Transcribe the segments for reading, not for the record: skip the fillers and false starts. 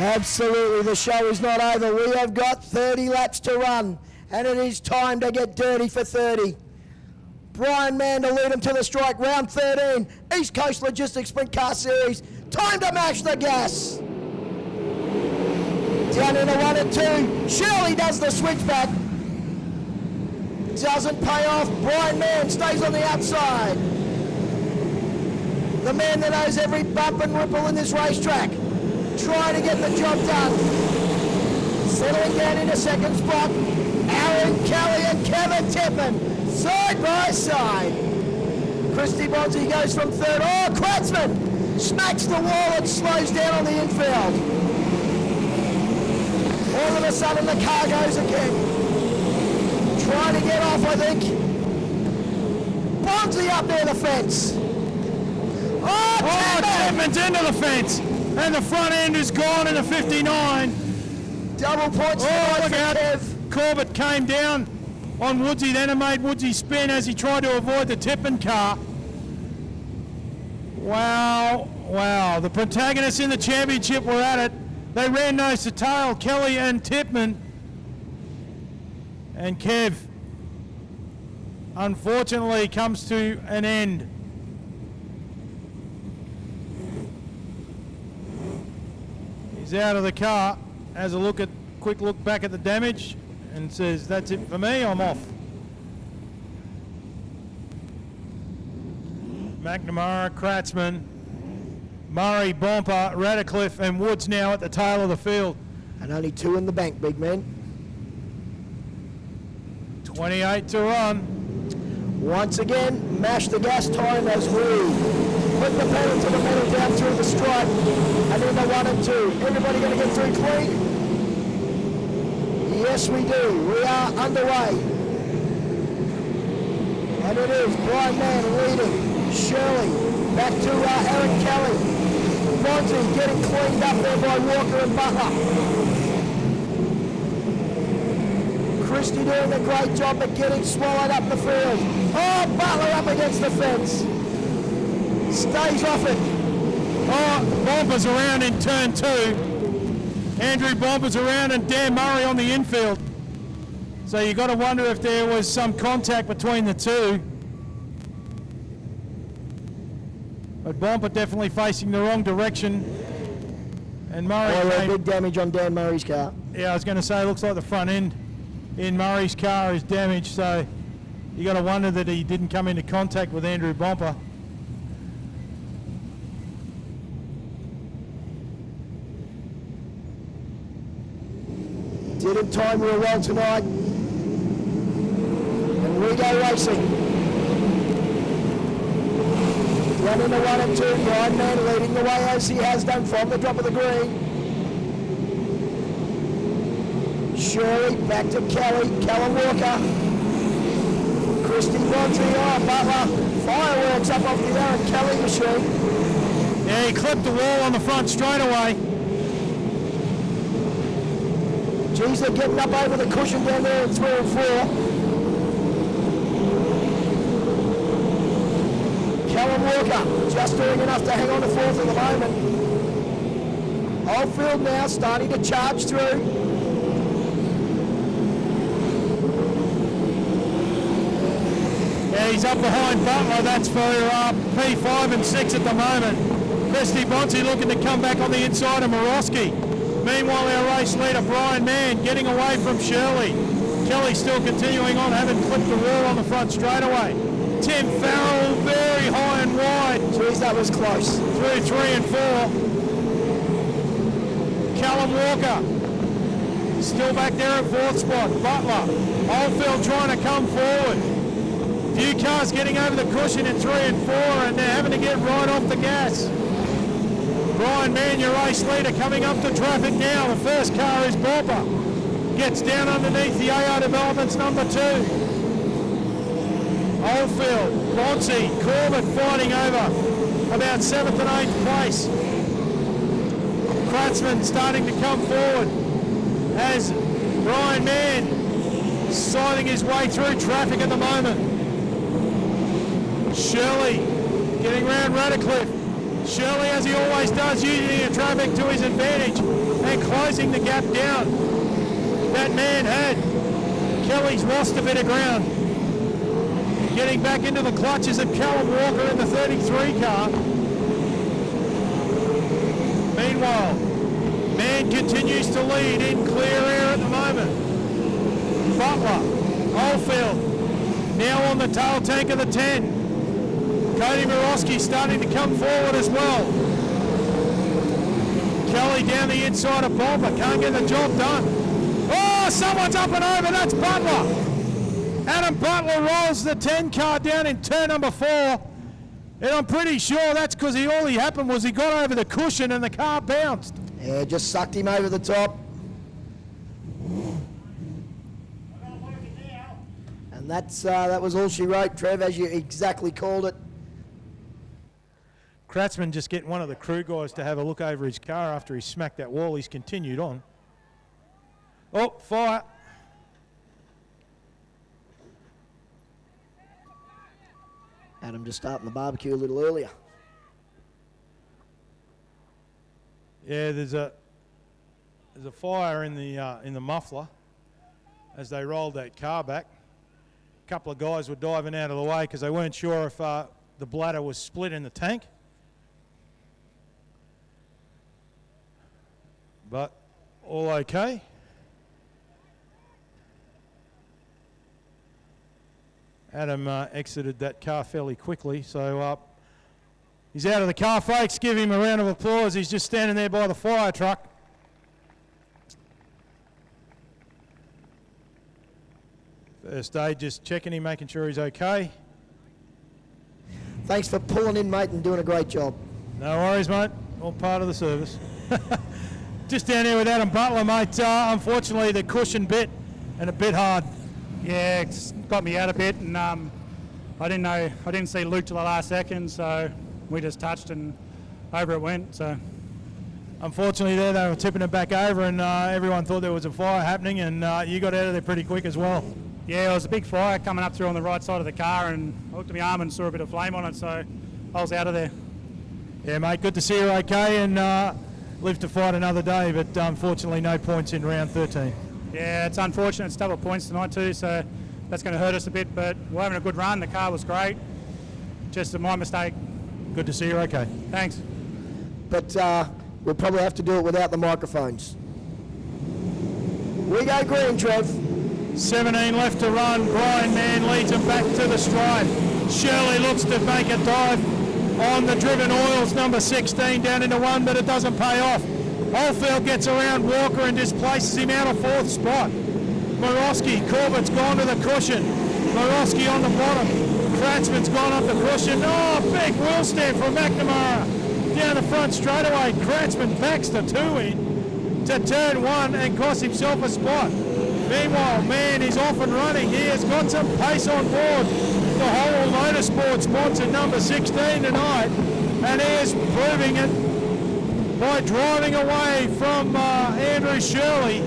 Absolutely, the show is not over. We have got 30 laps to run, and it is time to get dirty for 30. Brian Mann to lead him to the strike, round 13, East Coast Logistics Sprint Car Series. Time to mash the gas. Down into 1 and 2, Shirley does the switchback. Doesn't pay off, Brian Mann stays on the outside. The man that knows every bump and ripple in this racetrack, trying to get the job done. Settling down into second spot, Aaron Kelly and Kevin Tippin, side by side. Christy Bonzi goes from third. Oh, Kratzman smacks the wall and slows down on the infield. All of a sudden the car goes again. Trying to get off, I think. Bonzi up near the fence. Oh, Tippin's into the fence. And the front end is gone in the 59. Double points. Oh, look out. Corbett came down on Woodsy, then it made Woodsy spin as he tried to avoid the Tippin car. Wow, wow. The protagonists in the championship were at it. They ran nose to tail, Kelly and Tippin. And Kev, unfortunately, comes to an end. He's out of the car, has a quick look back at the damage, and says, "That's it for me, I'm off." McNamara, Kratzman, Murray, Bomper, Radcliffe, and Woods now at the tail of the field. And only 2 in the bank, big man. 28 to run. Once again, mash the gas time as we put the pedal to the metal down through the stripe and into 1 and 2. Everybody going to get through clean? Yes, we do. We are underway. And it is Brian Mann leading. Shirley back to Aaron Kelly. Bonzi getting cleaned up there by Walker and Butler. Christie doing a great job at getting swallowed up the field. Oh, Butler up against the fence. Stays off it. Oh, Bomper's around in turn 2. Andrew Bomper's around and Dan Murray on the infield. So you got to wonder if there was some contact between the two. But Bomper definitely facing the wrong direction. And Murray big damage on Dan Murray's car. Yeah, I was going to say, it looks like the front end in Murray's car is damaged, so you got to wonder that he didn't come into contact with Andrew Bomper. Didn't time real well tonight. And we go racing. Run into 1 and 2, Brian Mann leading the way as he has done from the drop of the green. Shirley back to Kelly, Callum Walker. Christy Bonzi, Butler. Fireworks up off the Aaron Kelly machine. Yeah, he clipped the wall on the front straight away. Geez, they're getting up over the cushion down there in 3 and 4. Callum Walker just doing enough to hang on to 4th at the moment. Oldfield now starting to charge through. Yeah, he's up behind Butler. That's for P5 and 6 at the moment. Christy Bonzi looking to come back on the inside of Morosky. Meanwhile, our race leader, Brian Mann, getting away from Shirley. Kelly still continuing on, having clipped the wall on the front straightaway. Tim Farrell, very high and wide. Jeez, that was close. Through 3 and 4. Callum Walker, still back there at 4th spot. Butler, Oldfield trying to come forward. Few cars getting over the cushion in 3 and 4, and they're having to get right off the gas. Brian Mann, your race leader, coming up to traffic now. The first car is Bomper. Gets down underneath the AR Developments number 2. Oldfield, Bonzi, Corbett fighting over about 7th and 8th place. Kratzman starting to come forward as Brian Mann siding his way through traffic at the moment. Shirley getting round Radcliffe. Shirley, as he always does, using the traffic to his advantage and closing the gap down that man had. Kelly's lost a bit of ground. Getting back into the clutches of Callum Walker in the 33 car. Meanwhile, Man continues to lead in clear air at the moment. Butler, Oldfield, now on the tail tank of the 10. Cody Morosky starting to come forward as well. Kelly down the inside of Bomber, can't get the job done. Oh, someone's up and over, that's Butler. Adam Butler rolls the 10 car down in turn number 4. And I'm pretty sure that's because all he happened was he got over the cushion and the car bounced. Yeah, just sucked him over the top. And that was all she wrote, Trev, as you exactly called it. Kratzman just getting one of the crew guys to have a look over his car after he smacked that wall. He's continued on. Oh, fire. Adam just starting the barbecue a little earlier. Yeah, there's a fire in the muffler as they rolled that car back. A couple of guys were diving out of the way because they weren't sure if the bladder was split in the tank. But all okay. Adam exited that car fairly quickly, so he's out of the car, folks. Give him a round of applause. He's just standing there by the fire truck. First aid, just checking him, making sure he's okay. Thanks for pulling in, mate, and doing a great job. No worries, mate. All part of the service. Just down here with Adam Butler, mate. Unfortunately, the cushion bit and a bit hard. Yeah, it's got me out a bit, and I didn't see Luke till the last second, so we just touched and over it went. So unfortunately, there they were tipping it back over, and everyone thought there was a fire happening, and you got out of there pretty quick as well. Yeah, it was a big fire coming up through on the right side of the car, and I looked at my arm and saw a bit of flame on it, so I was out of there. Yeah, mate, good to see you okay, and live to fight another day, but unfortunately no points in round 13. Yeah, it's unfortunate. It's double points tonight too, so that's going to hurt us a bit, but we're having a good run. The car was great. Just my mistake. Good to see you okay. Thanks. But we'll probably have to do it without the microphones. We go green, Trev. 17 left to run. Brian Mann leads him back to the stripe. Shirley looks to make a dive on the driven oils, number 16, down into 1, but it doesn't pay off. Oldfield gets around Walker and displaces him out of 4th spot. Morosky, Corbett's gone to the cushion. Morosky on the bottom. Kratzman's gone off the cushion. Oh, big wheel stand from McNamara. Down the front straightaway. Kratzman backs the 2 in to turn 1 and costs himself a spot. Meanwhile, Mann is off and running. He has got some pace on board. The whole Motorsport sponsor number 16 tonight, and he is proving it by driving away from Andrew Shirley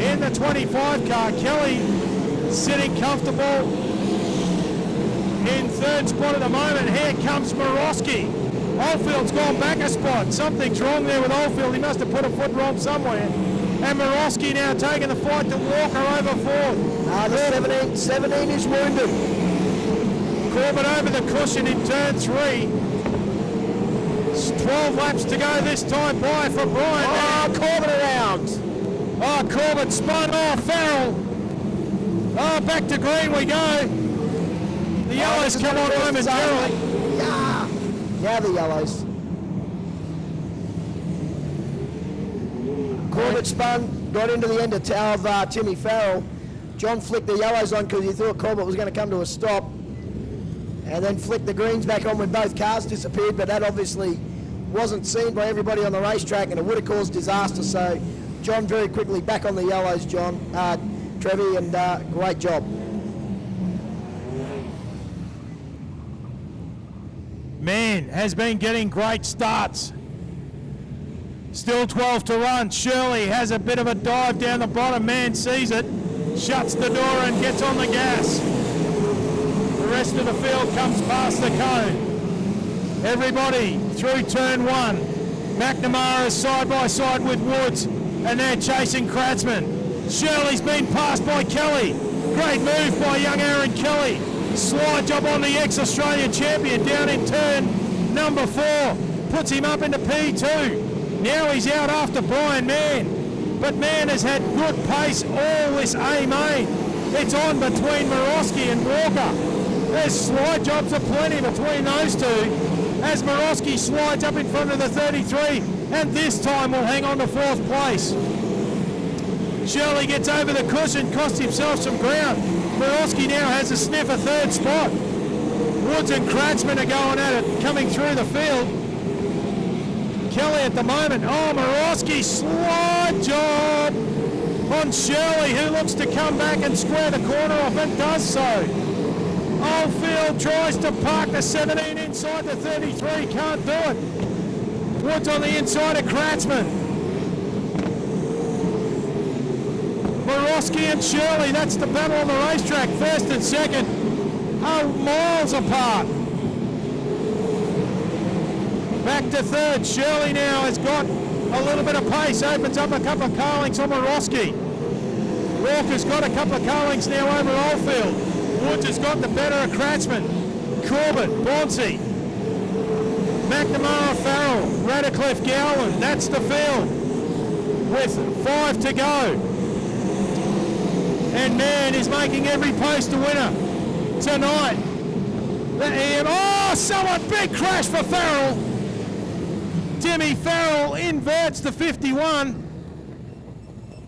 in the 25 car. Kelly sitting comfortable in 3rd spot at the moment. Here comes Morosky. Oldfield's gone back a spot. Something's wrong there with Oldfield. He must have put a foot wrong somewhere. And Morosky now taking the fight to Walker over 4th. The 17 is wounded. Corbett over the cushion in turn 3. 12 laps to go this time by for Brian. Oh, Corbett around. Oh, Corbett spun off. Farrell. Oh, back to green we go. The yellows come on momentarily. Yeah. Now the yellows. Corbett spun, got into the end of Timmy Farrell. John flicked the yellows on because he thought Corbett was going to come to a stop. And then flicked the greens back on when both cars disappeared, but that obviously wasn't seen by everybody on the racetrack, and it would have caused disaster. So John very quickly back on the yellows, Trevi, and great job. Man has been getting great starts. Still 12 to run. Shirley has a bit of a dive down the bottom. Man sees it, shuts the door and gets on the gas. The rest of the field comes past the cone. Everybody through turn 1. McNamara is side by side with Woods, and they're chasing Kratzmann. Shirley's been passed by Kelly. Great move by young Aaron Kelly. Slide job on the ex-Australian champion down in turn number 4. Puts him up into P2. Now he's out after Brian Mann. But Mann has had good pace all this A-main. It's on between Morosky and Walker. There's slide jobs aplenty between those two as Morosky slides up in front of the 33, and this time will hang on to 4th place. Shirley gets over the cushion, costs himself some ground. Morosky now has a sniff of 3rd spot. Woods and Kratzmann are going at it, coming through the field. Kelly at the moment. Oh, Morosky, slide job on Shirley, who looks to come back and square the corner off and does so. Oldfield tries to park the 17 inside the 33, can't do it. Woods on the inside of Kratzmann. Morosky and Shirley, that's the battle on the racetrack. 1st and 2nd are miles apart. Back to 3rd. Shirley now has got a little bit of pace, opens up a couple of car lengths on Morosky. Walker's got a couple of car lengths now over Oldfield. Woods has got the better of Kratzmann. Corbett, Bonsey, McNamara, Farrell, Radcliffe, Gowland. That's the field with 5 to go. And Mann is making every post a winner tonight. Oh, someone, big crash for Farrell. Timmy Farrell inverts the 51.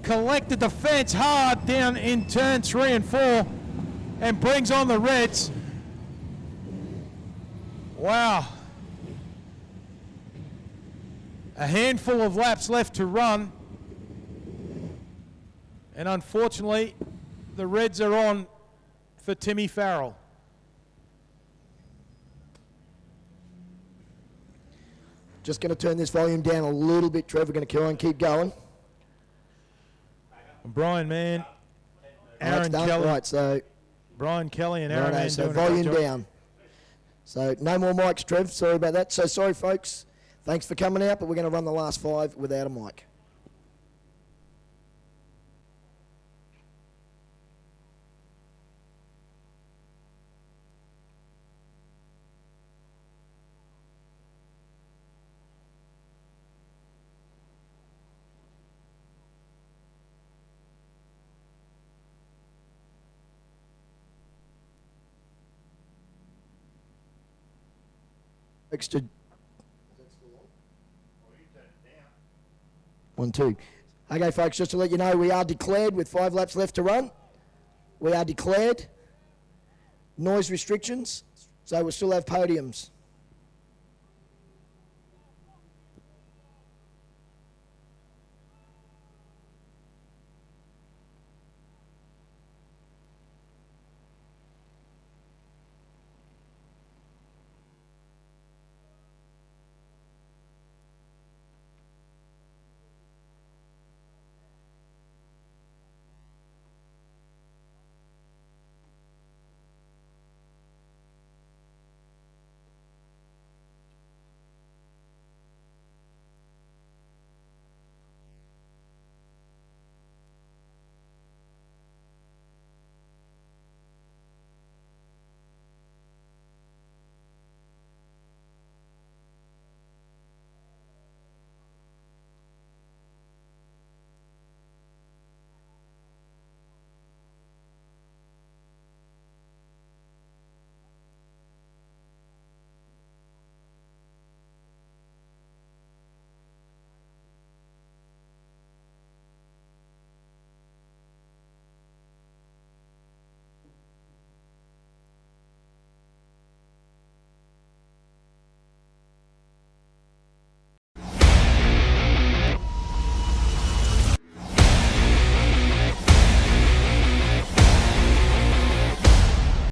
Collected the fence hard down in turn 3 and 4 and brings on the Reds. Wow. A handful of laps left to run. And unfortunately, the Reds are on for Timmy Farrell. Just going to turn this volume down a little bit, Trevor. Going to kill and keep going. Brian Mann, Aaron Kelly. Right, so Brian Kelly and Aaron Mann. So volume down. So no more mics, Trev. Sorry about that. So sorry, folks. Thanks for coming out, but we're going to run the last 5 without a mic. Extra. 1, 2. Okay, folks, just to let you know, we are declared with 5 laps left to run. We are declared. Noise restrictions, so we'll still have podiums.